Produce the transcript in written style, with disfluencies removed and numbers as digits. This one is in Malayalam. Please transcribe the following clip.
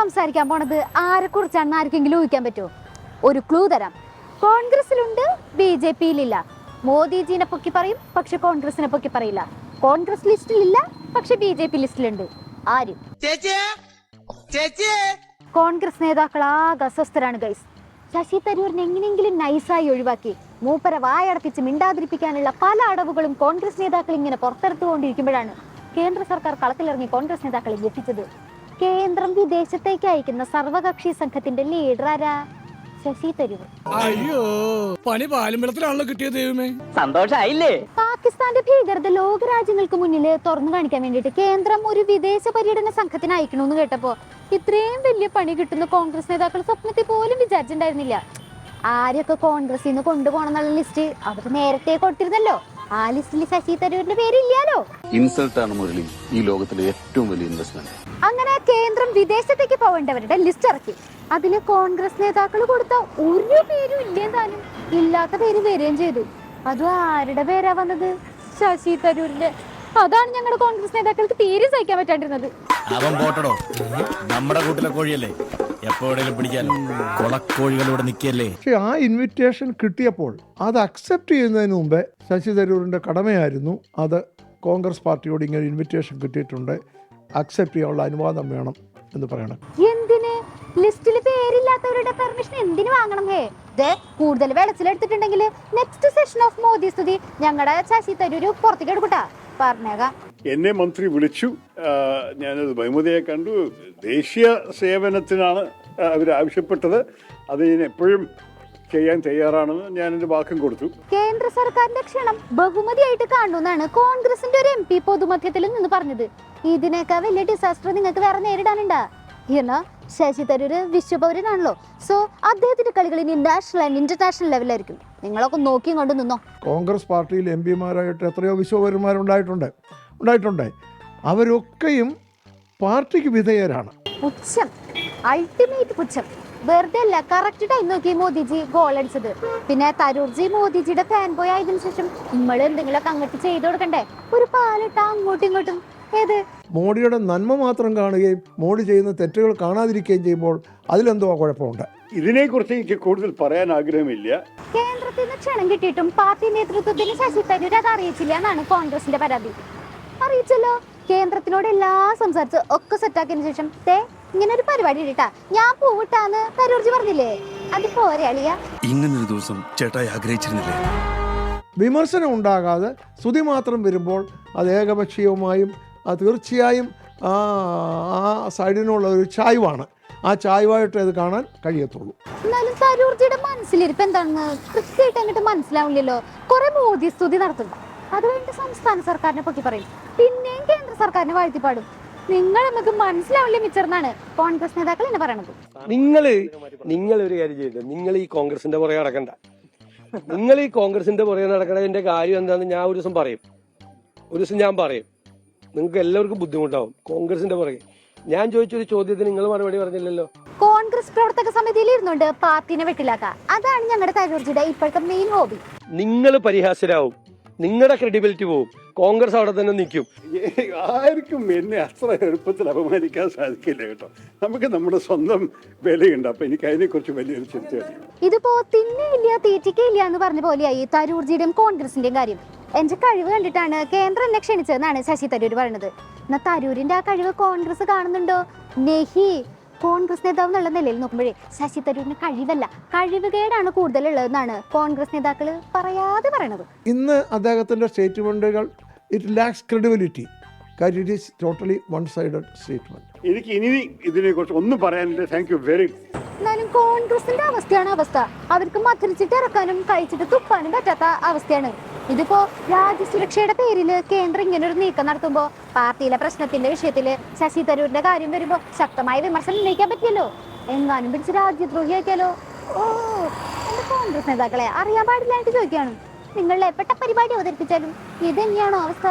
സംസാരിക്കാൻ പോണത് ആരെ കുറിച്ചാണെന്ന് ആർക്കെങ്കിലും ഊഹിക്കാൻ പറ്റുമോ? ഒരു ക്ലൂ തരാം. കോൺഗ്രസിലുണ്ട്, BJP-യിലില്ല. മോദിജീനെ പൊക്കി പറയും, പക്ഷെ കോൺഗ്രസിനെ പൊക്കി പറയില്ല. കോൺഗ്രസ് ലിസ്റ്റിലില്ല, പക്ഷെ BJP ലിസ്റ്റിലുണ്ട്. ആര്? കോൺഗ്രസ് നേതാക്കൾ ആകെ അസ്വസ്ഥരാണ് ഗൈസ്. ശശി തരൂരിനെ എങ്ങനെയെങ്കിലും നൈസായി ഒഴിവാക്കി മൂപ്പരെ വായടപ്പിച്ച് മിണ്ടാതിരിപ്പിക്കാനുള്ള പല അടവുകളും കോൺഗ്രസ് നേതാക്കൾ ഇങ്ങനെ പുറത്തെടുത്തുകൊണ്ടിരിക്കുമ്പോഴാണ് കേന്ദ്ര സർക്കാർ കളത്തിലിറങ്ങി കോൺഗ്രസ് നേതാക്കളെ ഞെട്ടിച്ചത്. കേന്ദ്രം വിദേശത്തേക്ക് അയക്കുന്ന സർവകക്ഷി സംഘത്തിന്റെ ലീഡർ ആരാ? ശശി തരൂർ. അയ്യോ, പണി പാലുമ്പലത്തിലാണല്ലോ കിട്ടിയത്. ദൈവമേ, സന്തോഷായില്ലേ? പാകിസ്ഥാന്റെ ഭീകരത ലോകരാജ്യങ്ങൾക്ക് മുന്നിൽ തുറന്നു കാണിക്കാൻ വേണ്ടിയിട്ട് കേന്ദ്രം ഒരു വിദേശ പര്യടന സംഘത്തിന് അയക്കണമെന്ന് കേട്ടപ്പോ ഇത്രയും വലിയ പണി കിട്ടുന്ന കോൺഗ്രസ് നേതാക്കൾ സ്വപ്നത്തിൽ പോലും വിചാരിച്ചിട്ടുണ്ടായിരുന്നില്ല. ആരെയൊക്കെ കോൺഗ്രസിൽ നിന്ന് കൊണ്ടുപോകണം എന്നുള്ള ലിസ്റ്റ് അവർ നേരത്തെ കൊടുത്തിരുന്നല്ലോ. ആ ലിസ്റ്റിൽ ശശി തരൂരിന്റെ പേരില്ലാലോ. ഇൻസൾട്ടാണ് മുരളി ഈ ലോകത്തിലെ ഏറ്റവും വലിയ ഇൻവെസ്റ്റ്മെന്റ്. അങ്ങനെ കേന്ദ്രം വിദേശത്തേക്ക് പോകേണ്ടവരുടെ ലിസ്റ്റ് ഇറക്കി. അതില് കോൺഗ്രസ് നേതാക്കൾ കൊടുത്ത ഒരു പേരും ഇല്ലേ താനും. ഇല്ലാത്ത പേര് വരികയും ചെയ്തു. അതും ആരുടെ പേരാ വന്നത്? ശശി തരൂരിന്റെ. അതാണ് ഞങ്ങളുടെ കോൺഗ്രസ് നേതാക്കൾക്ക് തീരെ സഹിക്കാൻ പറ്റാണ്ടിരുന്നത്. അവൻ പോട്ടടോ, നമ്മുടെ കൂട്ടിലെ കോഴിയല്ലേ, എപ്പോഴേലും പിടിക്കാലോ. കൊളക്കോഴികളോട് നിൽക്കല്ലേ. പക്ഷെ ആ ഇൻവിറ്റേഷൻ കിട്ടിയപ്പോൾ അത് അക്സെപ്റ്റ് ചെയ്യുന്നതിന് മുമ്പേ ശശി തരൂരിൻ്റെ കടമയായിരുന്നു അത് കോൺഗ്രസ് പാർട്ടിയോട് ഇങ്ങനെ ഇൻവിറ്റേഷൻ കിട്ടിയിട്ടുണ്ട്, അക്സെപ്റ്റ് ചെയ്യാനുള്ള അനുവാദം വേണം എന്ന് പറയണം. എന്തിന്? ലിസ്റ്റിൽ പേരില്ലാത്തവരുടെ പെർമിഷൻ എന്തിനു വാങ്ങണം? കൂടുതൽ വെളച്ചിലെടുത്തിട്ടുണ്ടെങ്കിൽ നെക്സ്റ്റ് സെഷൻ ഓഫ് മോദി സ്തുതി ഞങ്ങളുടെ ശശി തരൂര് പുറത്തേക്ക് എടുക്കട്ടാ പറഞ്ഞേക്കാം. എന്നെ മന്ത്രി വിളിച്ചു, ഞാനത് ബഹുമതിയെ കണ്ടു. ദേശീയ സേവനത്തിനാണ് അവർ ആവശ്യപ്പെട്ടത്. അത് ഞാൻ എപ്പോഴും ചെയ്യാൻ തയ്യാറാണെന്ന് ഞാൻ എൻ്റെ വാക്കും കൊടുത്തു. കേന്ദ്ര സർക്കാരിന്റെ ക്ഷണം ബഹുമതിയായിട്ട് കാണുമെന്നാണ് കോൺഗ്രസിന്റെ ഒരു MP പൊതുമധ്യത്തിൽ നിന്ന് പറഞ്ഞത്. ഇതിനേക്കാൾ വലിയ ഡിസാസ്റ്റർ നിങ്ങൾക്ക് വേറെ നേരിടാനുണ്ടാ? ശശി തരൂര് വിശ്വപൗരനാണല്ലോ. സോ അദ്ദേഹത്തിന്റെ കളികൾ ഇനി നാഷണൽ ആൻഡ് ഇന്റർനാഷണൽ ലെവലായിരിക്കും. നിങ്ങളൊക്കെ നോക്കിയും കൊണ്ട് നിന്നോ. കോൺഗ്രസ് പാർട്ടിയിൽ MP-മാരായിട്ട് എത്രയോ വിശ്വപൗരന്മാരുണ്ടായിട്ടുണ്ട്. അവരൊക്കെയും പാർട്ടിക്ക് വിധേയരാണ്. പുച്ഛം, അൾട്ടിമേറ്റ് പുച്ഛം. വെറുതെ അല്ല, കറക്റ്റ് ടൈം നോക്കി മോദിജി ഗോൾ അടിച്ചത്. പിന്നെ തരൂർജി മോദിജിയുടെ ഫാൻ ബോയ് ആയതിനു ശേഷം നമ്മൾ എന്തെങ്കിലുമൊക്കെ അങ്ങോട്ട് ചെയ്തു കൊടുക്കണ്ടേ? ഒരു പാലിട്ട അങ്ങോട്ടും ഇങ്ങോട്ടും. ഏത് മോഡിയുടെ നന്മ മാത്രം കാണുകയും മോഡി ചെയ്യുന്ന തെറ്റുകൾ കാണാതിരിക്കുകയും ചെയ്യുമ്പോൾ അതിലെന്തോ കുഴപ്പമുണ്ട്. ഇതിനെക്കുറിച്ച് എനിക്ക് കൂടുതൽ പറയാൻ ആഗ്രഹമില്ല. കേന്ദ്രത്തിൽ നിന്ന് ക്ഷണം കിട്ടിയിട്ടും പാർട്ടി നേതൃത്വത്തിന് ശശി തരൂർ അത് അറിയിച്ചില്ല എന്നാണ് കോൺഗ്രസിന്റെ പരാതി. അറിയിച്ചല്ലോ. കേന്ദ്രത്തിനോട് എല്ലാം സംസാരിച്ച് ഒക്കെ സെറ്റാക്കിയതിനു ശേഷം ഇങ്ങനെ ഒരു പരിപാടി ഇട്ടാ ഞാൻ പോവിട്ടാന്ന് തരൂർജി പറഞ്ഞില്ലേ? അത് പോരെ അളിയ. ഇങ്ങനൊരു ദിവസം ചേട്ടായി ആഗ്രഹിച്ചിരുന്നില്ലേ? വിമർശനം ഉണ്ടാകാതെ സ്തുതി മാത്രം വരുമ്പോൾ അത് ഏകപക്ഷീയവുമായും തീർച്ചയായും ആ സൈഡിനുള്ള ഒരു ചായ്വാണ്. ആ ചായ്വായിട്ട് അത് കാണാൻ കഴിയത്തുള്ളൂ. എന്നാലും തരൂർജിയുടെ മനസ്സിലിരിപ്പ് എന്താണെന്ന് കൃത്യമായിട്ട് അങ്ങോട്ട് മനസ്സിലാവില്ലല്ലോ. കുറെ മോദി സ്തുതി നടത്തും, അത് കഴിഞ്ഞിട്ട് സംസ്ഥാന സർക്കാരിനെ പൊക്കി പറയും, പിന്നെയും കേന്ദ്ര സർക്കാരിനെ വാഴ്ത്തിപ്പാടും. നിങ്ങൾ നമുക്ക് മനസ്സിലാവില്ല മിച്ചർന്നാണ് കോൺഗ്രസ് നേതാക്കൾ എന്നെ പറയണത്. നിങ്ങൾ ഒരു കാര്യം ചെയ്ത്, നിങ്ങൾ ഈ കോൺഗ്രസിന്റെ പുറകെ നടക്കണ്ട. നിങ്ങൾ ഈ കോൺഗ്രസിന്റെ പുറകെ നടക്കണതിന്റെ കാര്യം എന്താണെന്ന് ഞാൻ ഒരു ദിവസം ഞാൻ പറയും. നിങ്ങൾക്ക് എല്ലാവർക്കും ബുദ്ധിമുട്ടാവും. കോൺഗ്രസിന്റെ പുറകെ ഞാൻ ചോദിച്ചൊരു ചോദ്യത്തിന് നിങ്ങൾ മറുപടി പറഞ്ഞില്ലല്ലോ. കോൺഗ്രസ് പ്രവർത്തക സമിതിയിൽ ഇരുന്നുകൊണ്ട് പാർട്ടിനെ വെട്ടിലാക്കാം, അതാണ് ഞങ്ങളുടെ തരൂർജിയുടെ ഇപ്പോഴത്തെ മെയിൻ ഹോബി. നിങ്ങൾ പരിഹാസ്യരാവും, നിങ്ങളുടെ ക്രെഡിബിലിറ്റി പോവും, കോൺഗ്രസ് അവിടെ തന്നെ നിൽക്കും. ആർക്കും എന്നെ അത്ര എളുപ്പത്തിൽ അപമാനിക്കാൻ സാധിക്കില്ല കേട്ടോ. നമുക്ക് നമ്മുടെ സ്വന്തം വിലയുണ്ട്. അപ്പൊ എനിക്ക് അതിനെക്കുറിച്ച് വലിയൊരു ചിന്തയാണ്. ഇതിപ്പോ തിന്നില്ല തീറ്റിക്കില്ല എന്ന് പറഞ്ഞ പോലെയായി തരൂർജിയുടെയും കോൺഗ്രസിന്റെയും കാര്യം. എന്റെ കഴിവ് കണ്ടിട്ടാണ് കേന്ദ്രം എന്നെ ക്ഷണിച്ചതെന്നാണ് ശശി തരൂർ പറയുന്നത്. എന്നാ തരൂരിന്റെ ആ കഴിവ് കോൺഗ്രസ് കാണുന്നുണ്ടോ? നെഹി. കോൺഗ്രസ് നേതാവ് എന്നുള്ള നിലയിൽ നോക്കുമ്പോഴേ ശശി തരൂരിന് കഴിവല്ല, കഴിവുകേടാണ് കൂടുതലുള്ളതെന്നാണ് കോൺഗ്രസ് നേതാക്കൾ പറയാതെ പറയണത്. ഇന്ന് അദ്ദേഹത്തിൻ്റെ സ്റ്റേറ്റ്മെൻറ്റുകൾ ഇറ്റ് ലാക്സ് ക്രെഡിബിലിറ്റി. കാര്യം it is totally one sided statement. എനിക്ക് ഇനി ഇതിനെക്കുറിച്ച് ഒന്നും പറയാനില്ല. Thank you very much. എന്നാലും കോൺഗ്രസിന്റെ അവസ്ഥയാണ് അവസ്ഥ. അവർക്ക് മധുരിച്ചിട്ട് ഇറക്കാനും കഴിച്ചിട്ട് തുപ്പാനും പറ്റാത്ത അവസ്ഥയാണ്. ഇതിപ്പോ രാജ്യസുരക്ഷയുടെ പേരില് കേന്ദ്രം ഇങ്ങനൊരു നീക്കം നടത്തുമ്പോ പാർട്ടിയിലെ പ്രശ്നത്തിന്റെ വിഷയത്തില് ശശി തരൂരിന്റെ കാര്യം വരുമ്പോ ശക്തമായ വിമർശനം ഉന്നയിക്കാൻ പറ്റിയല്ലോ. എങ്ങാനും പിടിച്ച് രാജ്യദ്രോഹി ആക്കിയാലോ? എന്റെ കോൺഗ്രസ് നേതാക്കളെ അറിയാൻ പാടില്ലായിട്ട് ചോദിക്കുകയാണ്. നിങ്ങളുടെ എപ്പെട്ട പരിപാടി അവതരിപ്പിച്ചാലും ഇത് തന്നെയാണോ അവസ്ഥ?